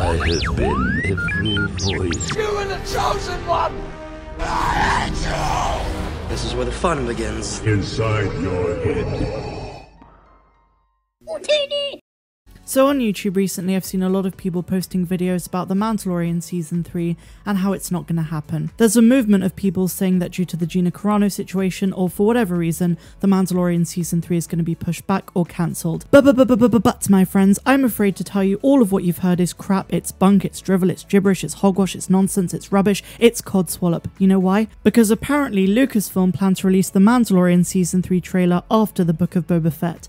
I have been every voice. You are the chosen one! I hate you! This is where the fun begins. Inside your head. So on YouTube recently I've seen a lot of people posting videos about The Mandalorian Season 3 and how it's not going to happen. There's a movement of people saying that due to the Gina Carano situation or for whatever reason, The Mandalorian Season 3 is going to be pushed back or cancelled. But my friends, I'm afraid to tell you all of what you've heard is crap, it's bunk, it's drivel, it's gibberish, it's hogwash, it's nonsense, it's rubbish, it's codswallop. You know why? Because apparently Lucasfilm plans to release The Mandalorian Season 3 trailer after the Book of Boba Fett.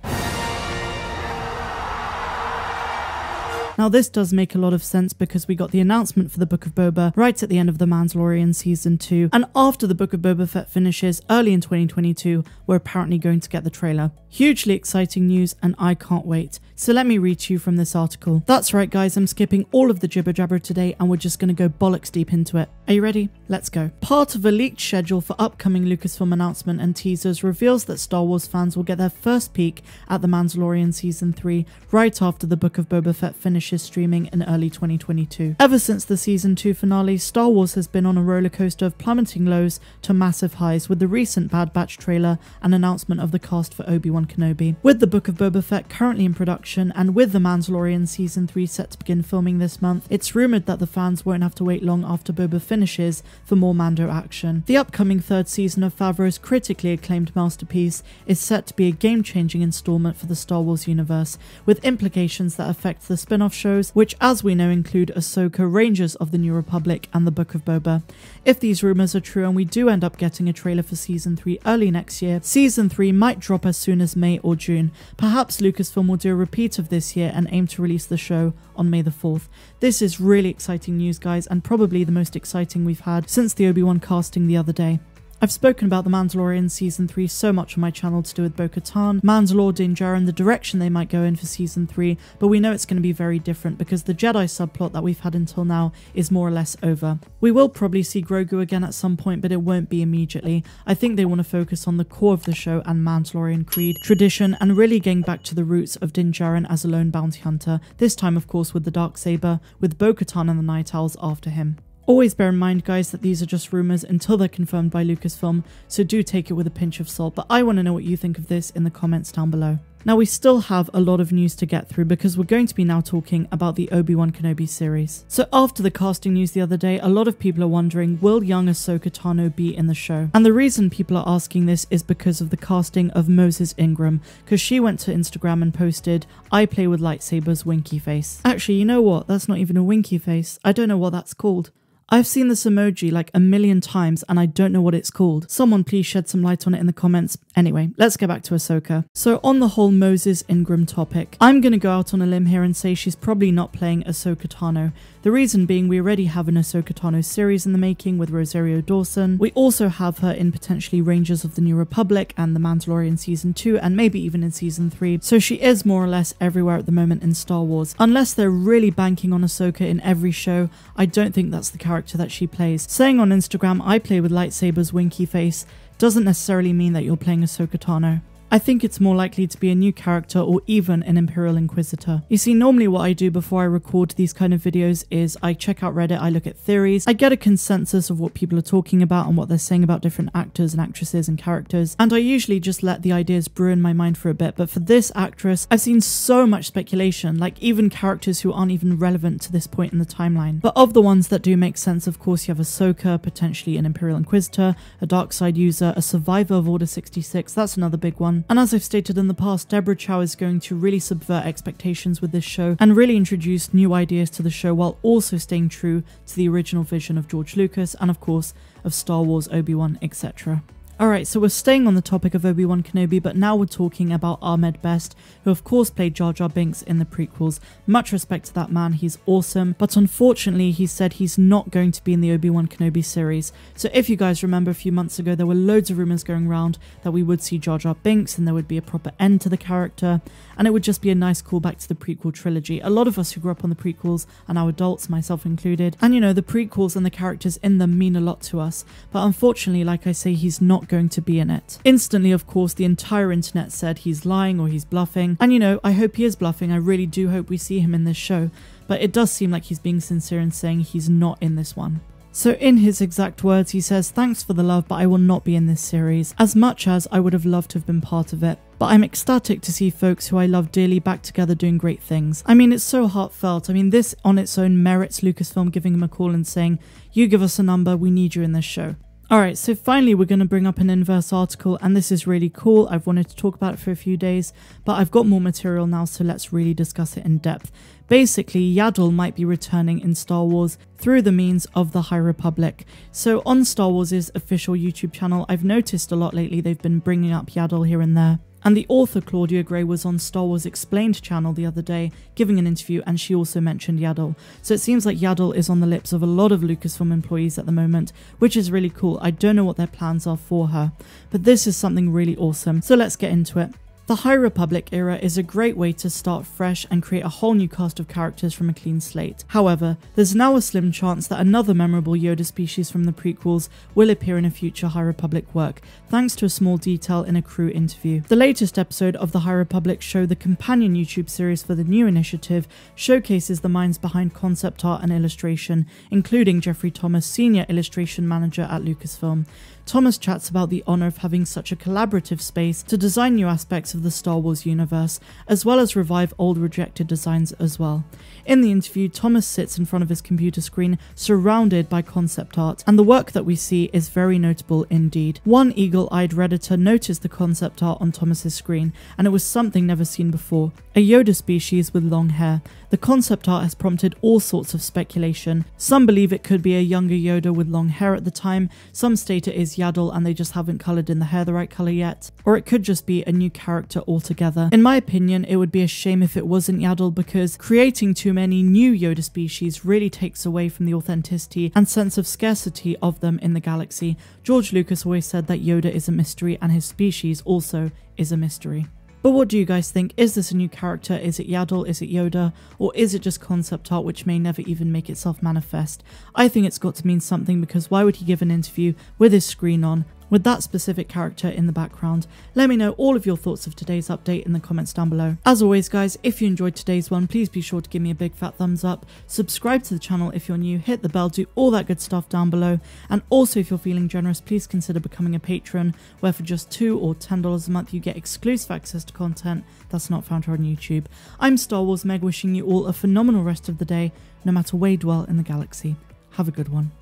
Now this does make a lot of sense because we got the announcement for the Book of Boba right at the end of The Mandalorian Season 2, and after the Book of Boba Fett finishes early in 2022, we're apparently going to get the trailer. Hugely exciting news and I can't wait. So let me read to you from this article. That's right guys, I'm skipping all of the jibber jabber today and we're just going to go bollocks deep into it. Are you ready? Let's go. Part of a leaked schedule for upcoming Lucasfilm announcement and teasers reveals that Star Wars fans will get their first peek at The Mandalorian Season 3 right after the Book of Boba Fett finishes streaming in early 2022. Ever since the Season 2 finale, Star Wars has been on a roller coaster of plummeting lows to massive highs with the recent Bad Batch trailer and announcement of the cast for Obi-Wan Kenobi. With the Book of Boba Fett currently in production and with The Mandalorian Season 3 set to begin filming this month, it's rumoured that the fans won't have to wait long after Boba finishes for more Mando action. The upcoming third season of Favreau's critically acclaimed masterpiece is set to be a game-changing installment for the Star Wars universe, with implications that affect the spin-off shows, which as we know include Ahsoka, Rangers of the New Republic and the Book of Boba. If these rumours are true and we do end up getting a trailer for Season 3 early next year, Season 3 might drop as soon as May or June. Perhaps Lucasfilm will do a repeat of this year and aim to release the show on May the 4th. This is really exciting news guys, and probably the most exciting we've had since the Obi-Wan casting the other day. I've spoken about The Mandalorian Season 3 so much on my channel to do with Bo-Katan, Mandalore, Djarin, the direction they might go in for Season 3, but we know it's going to be very different because the Jedi subplot that we've had until now is more or less over. We will probably see Grogu again at some point, but it won't be immediately. I think they want to focus on the core of the show and Mandalorian creed, tradition, and really getting back to the roots of Djarin as a lone bounty hunter, this time of course with the Darksaber, with Bo-Katan and the Night Owls after him. Always bear in mind guys that these are just rumours until they're confirmed by Lucasfilm, so do take it with a pinch of salt, but I want to know what you think of this in the comments down below. Now we still have a lot of news to get through because we're going to be now talking about the Obi-Wan Kenobi series. So after the casting news the other day, a lot of people are wondering, will young Ahsoka Tano be in the show? And the reason people are asking this is because of the casting of Moses Ingram, because she went to Instagram and posted, "I play with lightsabers, winky face." Actually, you know what? That's not even a winky face. I don't know what that's called. I've seen this emoji like a million times and I don't know what it's called. Someone please shed some light on it in the comments. Anyway, let's get back to Ahsoka. So on the whole Moses Ingram topic, I'm going to go out on a limb here and say she's probably not playing Ahsoka Tano. The reason being we already have an Ahsoka Tano series in the making with Rosario Dawson. We also have her in potentially Rangers of the New Republic and The Mandalorian Season 2 and maybe even in Season 3. So she is more or less everywhere at the moment in Star Wars. Unless they're really banking on Ahsoka in every show, I don't think that's the character that she plays. Saying on Instagram, "I play with lightsabers, winky face," doesn't necessarily mean that you're playing Ahsoka Tano. I think it's more likely to be a new character or even an Imperial Inquisitor. You see, normally what I do before I record these kind of videos is I check out Reddit, I look at theories, I get a consensus of what people are talking about and what they're saying about different actors and actresses and characters, and I usually just let the ideas brew in my mind for a bit. But for this actress, I've seen so much speculation, like even characters who aren't even relevant to this point in the timeline. But of the ones that do make sense, of course, you have Ahsoka, potentially an Imperial Inquisitor, a Darkseid user, a survivor of Order 66, that's another big one. And as I've stated in the past, Deborah Chow is going to really subvert expectations with this show and really introduce new ideas to the show while also staying true to the original vision of George Lucas and of course of Star Wars, Obi-Wan, etc. Alright, so we're staying on the topic of Obi-Wan Kenobi, but now we're talking about Ahmed Best, who of course played Jar Jar Binks in the prequels. Much respect to that man, he's awesome, but unfortunately he said he's not going to be in the Obi-Wan Kenobi series. So if you guys remember a few months ago, there were loads of rumours going around that we would see Jar Jar Binks and there would be a proper end to the character, and it would just be a nice callback to the prequel trilogy. A lot of us who grew up on the prequels are now adults, myself included, and you know, the prequels and the characters in them mean a lot to us, but unfortunately, like I say, he's not going to be in it. Instantly, of course, the entire internet said he's lying or he's bluffing. And you know, I hope he is bluffing. I really do hope we see him in this show. But it does seem like he's being sincere in saying he's not in this one. So in his exact words, he says, "Thanks for the love, but I will not be in this series, as much as I would have loved to have been part of it. But I'm ecstatic to see folks who I love dearly back together doing great things." I mean, it's so heartfelt. I mean, this on its own merits Lucasfilm giving him a call and saying, "You give us a number, we need you in this show." Alright, so finally we're going to bring up an Inverse article, and this is really cool. I've wanted to talk about it for a few days, but I've got more material now, so let's really discuss it in depth. Basically, Yaddle might be returning in Star Wars through the means of the High Republic. So on Star Wars' official YouTube channel, I've noticed a lot lately they've been bringing up Yaddle here and there. And the author Claudia Gray was on Star Wars Explained channel the other day giving an interview, and she also mentioned Yaddle. So it seems like Yaddle is on the lips of a lot of Lucasfilm employees at the moment, which is really cool. I don't know what their plans are for her, but this is something really awesome. So let's get into it. The High Republic era is a great way to start fresh and create a whole new cast of characters from a clean slate. However, there's now a slim chance that another memorable Yoda species from the prequels will appear in a future High Republic work, thanks to a small detail in a crew interview. The latest episode of the High Republic show, the companion YouTube series for the new initiative, showcases the minds behind concept art and illustration, including Jeffrey Thomas, senior illustration manager at Lucasfilm. Thomas chats about the honour of having such a collaborative space to design new aspects of the Star Wars universe, as well as revive old rejected designs as well. In the interview, Thomas sits in front of his computer screen, surrounded by concept art, and the work that we see is very notable indeed. One eagle-eyed Redditor noticed the concept art on Thomas's screen, and it was something never seen before. A Yoda species with long hair. The concept art has prompted all sorts of speculation. Some believe it could be a younger Yoda with long hair at the time, some state it is Yaddle and they just haven't coloured in the hair the right colour yet, or it could just be a new character altogether. In my opinion, it would be a shame if it wasn't Yaddle, because creating too many new Yoda species really takes away from the authenticity and sense of scarcity of them in the galaxy. George Lucas always said that Yoda is a mystery and his species also is a mystery. But what do you guys think? Is this a new character? Is it Yaddle? Is it Yoda? Or is it just concept art which may never even make itself manifest? I think it's got to mean something, because why would he give an interview with his screen on, with that specific character in the background? Let me know all of your thoughts of today's update in the comments down below. As always guys, if you enjoyed today's one, please be sure to give me a big fat thumbs up, subscribe to the channel if you're new, hit the bell, do all that good stuff down below, and also if you're feeling generous, please consider becoming a patron, where for just $2 or $10 a month you get exclusive access to content that's not found here on YouTube. I'm Star Wars Meg, wishing you all a phenomenal rest of the day, no matter where you dwell in the galaxy. Have a good one.